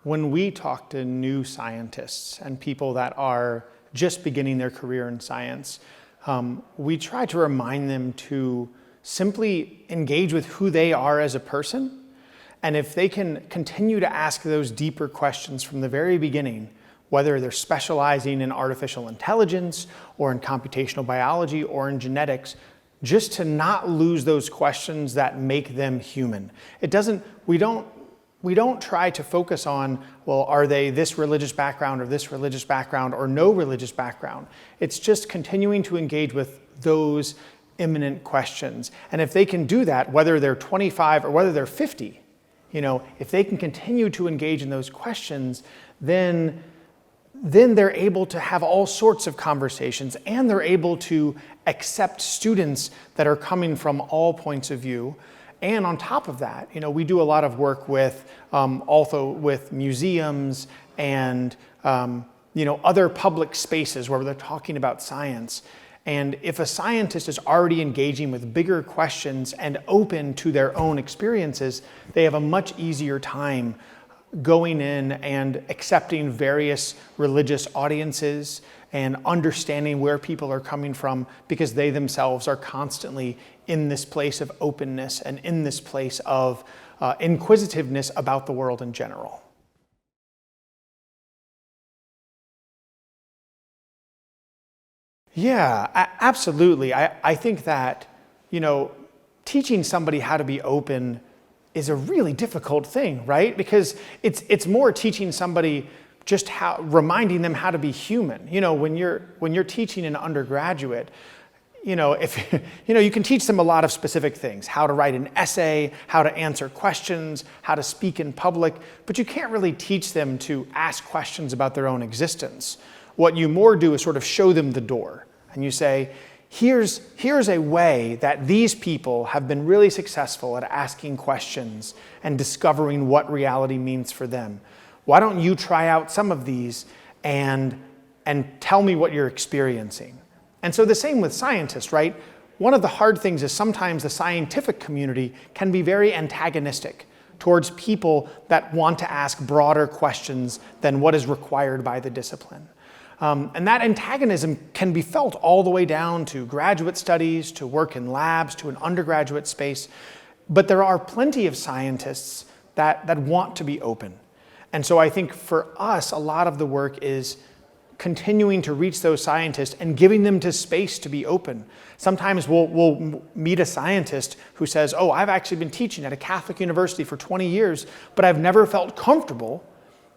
When we talk to new scientists and people that are just beginning their career in science, we try to remind them to simply engage with who they are as a person. And if they can continue to ask those deeper questions from the very beginning, whether they're specializing in artificial intelligence or in computational biology or in genetics, just to not lose those questions that make them human. We don't try to focus on, well, are they this religious background or this religious background or no religious background? It's just continuing to engage with those imminent questions. And if they can do that, whether they're 25 or whether they're 50, if they can continue to engage in those questions, then they're able to have all sorts of conversations, and they're able to accept students that are coming from all points of view. And on top of that, we do a lot of work with also with museums and other public spaces where they're talking about science. And if a scientist is already engaging with bigger questions and open to their own experiences, they have a much easier time going in and accepting various religious audiences and understanding where people are coming from, because they themselves are constantly in this place of openness and in this place of inquisitiveness about the world in general. Yeah, absolutely. I think that, teaching somebody how to be open is a really difficult thing, right? Because it's more teaching somebody just reminding them how to be human. When you're teaching an undergraduate, if you can teach them a lot of specific things: how to write an essay, how to answer questions, how to speak in public, but you can't really teach them to ask questions about their own existence. What you more do is sort of show them the door, and you say, here's a way that these people have been really successful at asking questions and discovering what reality means for them. Why don't you try out some of these and tell me what you're experiencing? And so the same with scientists, right? One of the hard things is sometimes the scientific community can be very antagonistic towards people that want to ask broader questions than what is required by the discipline. And that antagonism can be felt all the way down to graduate studies, to work in labs, to an undergraduate space. But there are plenty of scientists that want to be open. And so I think for us, a lot of the work is continuing to reach those scientists and giving them to space to be open. Sometimes we'll meet a scientist who says, oh, I've actually been teaching at a Catholic university for 20 years, but I've never felt comfortable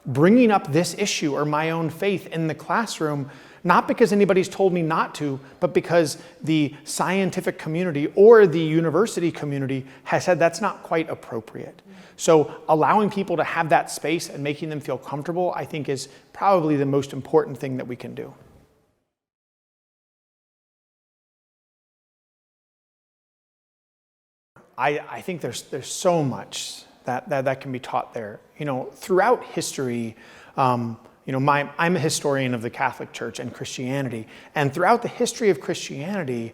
bringing up this issue or my own faith in the classroom, not because anybody's told me not to, but because the scientific community or the university community has said that's not quite appropriate. So allowing people to have that space and making them feel comfortable, I think, is probably the most important thing that we can do. I think there's so much that can be taught there. Throughout history, I'm a historian of the Catholic Church and Christianity, and throughout the history of Christianity,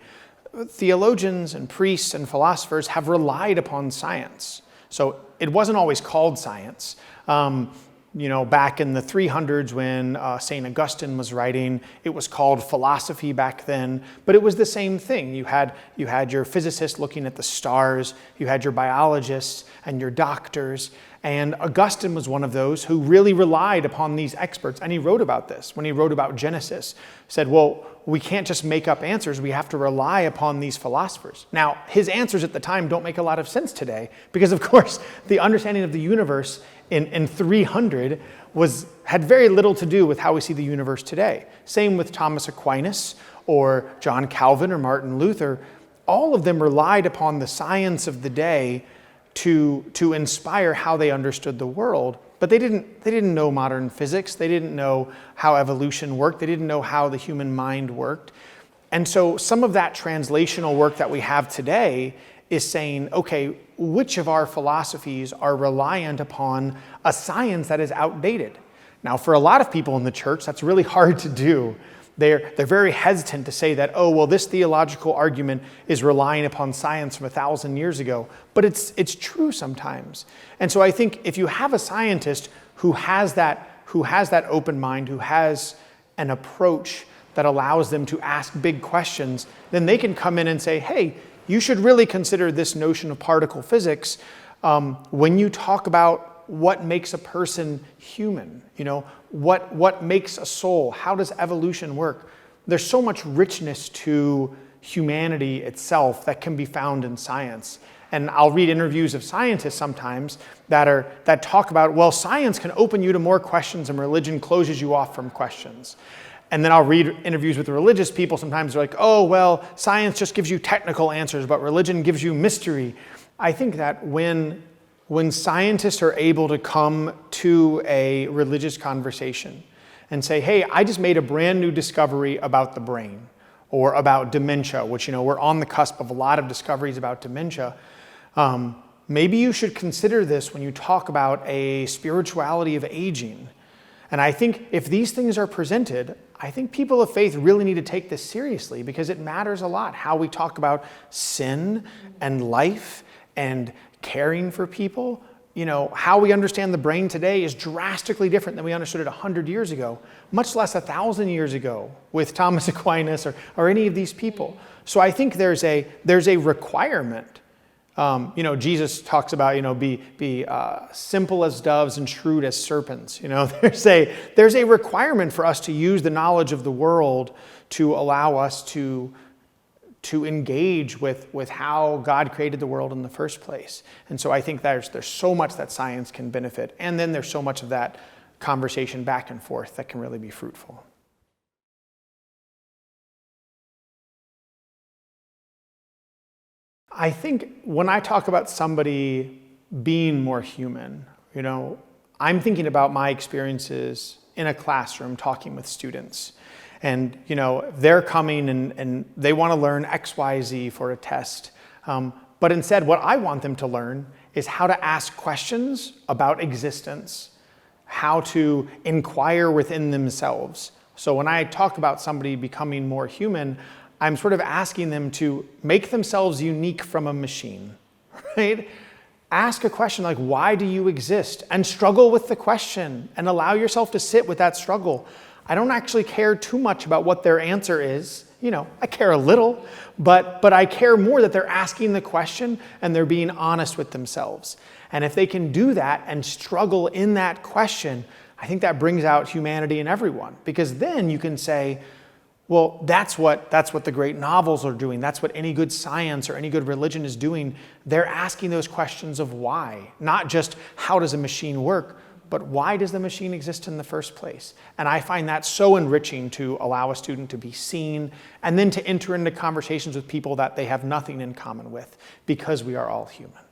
theologians and priests and philosophers have relied upon science. So it wasn't always called science. Back in the 300s when St. Augustine was writing, it was called philosophy back then, but it was the same thing. You had your physicists looking at the stars, you had your biologists and your doctors, and Augustine was one of those who really relied upon these experts, and he wrote about this when he wrote about Genesis. He said, well, we can't just make up answers, we have to rely upon these philosophers. Now, his answers at the time don't make a lot of sense today, because of course, the understanding of the universe in 300 had very little to do with how we see the universe today. Same with Thomas Aquinas or John Calvin or Martin Luther. All of them relied upon the science of the day to inspire how they understood the world, but they didn't know modern physics. They didn't know how evolution worked. They didn't know how the human mind worked. And so some of that translational work that we have today is saying, okay, which of our philosophies are reliant upon a science that is outdated? Now, for a lot of people in the church, that's really hard to do, they're very hesitant to say that, oh, well, this theological argument is relying upon science from 1,000 years ago. But it's true sometimes. And so I think if you have a scientist who has that open mind, who has an approach that allows them to ask big questions, then they can come in and say, hey, you should really consider this notion of particle physics when you talk about what makes a person human, what makes a soul, how does evolution work? There's so much richness to humanity itself that can be found in science. And I'll read interviews of scientists sometimes that talk about, well, science can open you to more questions and religion closes you off from questions. And then I'll read interviews with religious people. Sometimes they're like, oh, well, science just gives you technical answers, but religion gives you mystery. I think that when scientists are able to come to a religious conversation and say, hey, I just made a brand new discovery about the brain or about dementia, which, we're on the cusp of a lot of discoveries about dementia. Maybe you should consider this when you talk about a spirituality of aging. And I think if these things are presented, I think people of faith really need to take this seriously because it matters a lot how we talk about sin and life and caring for people. How we understand the brain today is drastically different than we understood it 100 years ago, much less 1,000 years ago with Thomas Aquinas or any of these people. So I think there's a requirement. Jesus talks about, be simple as doves and shrewd as serpents. There's a requirement for us to use the knowledge of the world to allow us to engage with how God created the world in the first place. And so I think there's so much that science can benefit. And then there's so much of that conversation back and forth that can really be fruitful. I think when I talk about somebody being more human, I'm thinking about my experiences in a classroom talking with students. And, they're coming and they want to learn X, Y, Z for a test. But instead, what I want them to learn is how to ask questions about existence, how to inquire within themselves. So when I talk about somebody becoming more human, I'm sort of asking them to make themselves unique from a machine, right? Ask a question like, why do you exist? And struggle with the question and allow yourself to sit with that struggle. I don't actually care too much about what their answer is. I care a little, but I care more that they're asking the question and they're being honest with themselves. And if they can do that and struggle in that question, I think that brings out humanity in everyone. Because then you can say, well, that's what the great novels are doing. That's what any good science or any good religion is doing. They're asking those questions of why, not just how does a machine work, but why does the machine exist in the first place? And I find that so enriching to allow a student to be seen and then to enter into conversations with people that they have nothing in common with because we are all human.